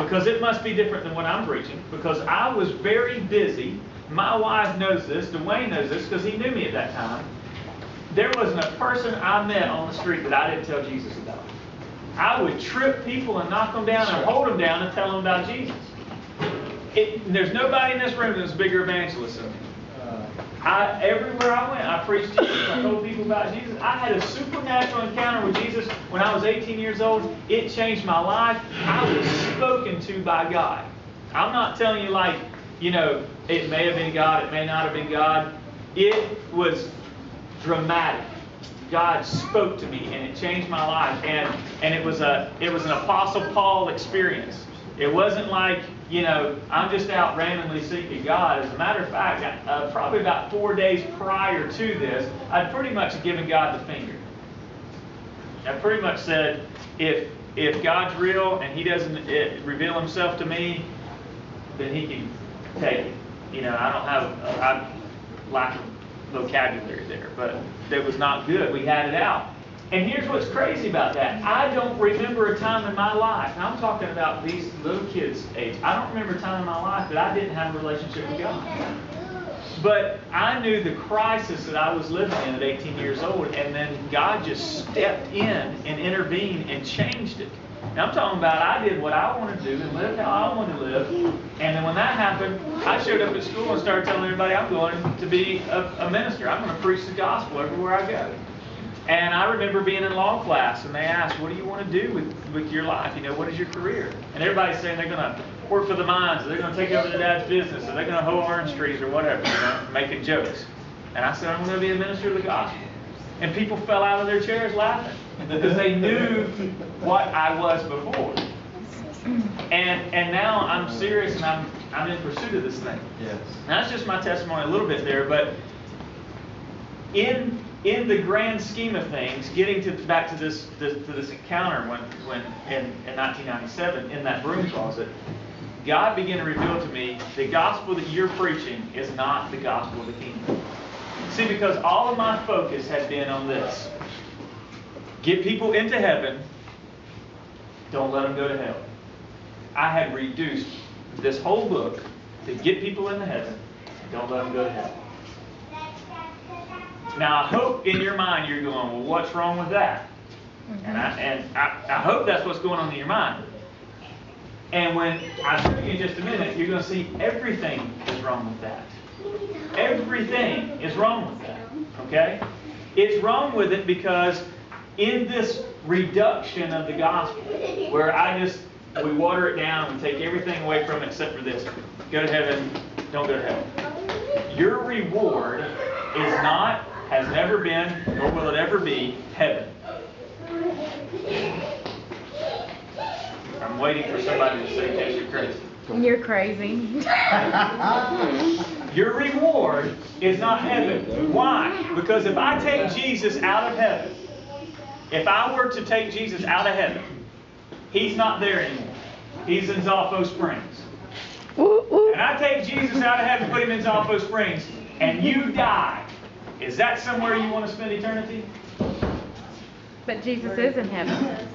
because it must be different than what I'm preaching, because I was very busy. My wife knows this, Dwayne knows this, because he knew me at that time. There wasn't a person I met on the street that I didn't tell Jesus about. I would trip people and knock them down and hold them down and tell them about Jesus. There's nobody in this room that's a bigger evangelist than me. Everywhere I went, I preached Jesus. I told people about Jesus. I had a supernatural encounter with Jesus when I was 18 years old. It changed my life. I was spoken to by God. I'm not telling you like, it may have been God, it may not have been God. It was dramatic. God spoke to me and it changed my life. And it was an Apostle Paul experience. It wasn't like, I'm just out randomly seeking God. As a matter of fact, probably about 4 days prior to this, I'd pretty much given God the finger. I pretty much said, if God's real and He doesn't reveal Himself to me, then He can take it. I don't have a lack of vocabulary there, but that was not good. We had it out. And here's what's crazy about that. I don't remember a time in my life, and I'm talking about these little kids' age, I don't remember a time in my life that I didn't have a relationship with God. But I knew the crisis that I was living in at 18 years old, and then God just stepped in and intervened and changed it. Now I'm talking about I did what I wanted to do and lived how I wanted to live. And then when that happened, I showed up at school and started telling everybody I'm going to be a minister. I'm going to preach the gospel everywhere I go. And I remember being in law class, and they asked, what do you want to do with your life? What is your career? And everybody's saying they're going to work for the mines, or they're going to take over their dad's business, or they're going to hoe orange trees, or whatever, making jokes. And I said, I'm going to be a minister of the gospel. And people fell out of their chairs laughing, because they knew what I was before. And now I'm serious, and I'm in pursuit of this thing. Yes. Now, that's just my testimony a little bit there, but in the grand scheme of things, getting back to this encounter when in 1997 in that broom closet, God began to reveal to me the gospel that you're preaching is not the gospel of the kingdom. See, because all of my focus had been on this: get people into heaven, don't let them go to hell. I had reduced this whole book to get people into heaven, don't let them go to hell. Now, I hope in your mind you're going, well, what's wrong with that? And I hope that's what's going on in your mind. And when I show you in just a minute, you're going to see everything is wrong with that. Everything is wrong with that. Okay? It's wrong with it because in this reduction of the gospel, where we water it down and take everything away from it except for this: go to heaven, don't go to hell. Your reward is not, has never been, nor will it ever be, heaven. I'm waiting for somebody to say, Jess, you're crazy. You're crazy. Your reward is not heaven. Why? Because if I take Jesus out of heaven, if I were to take Jesus out of heaven, He's not there anymore. He's in Zolfo Springs. And I take Jesus out of heaven, put Him in Zolfo Springs, and you die. Is that somewhere you want to spend eternity? But Jesus is in heaven.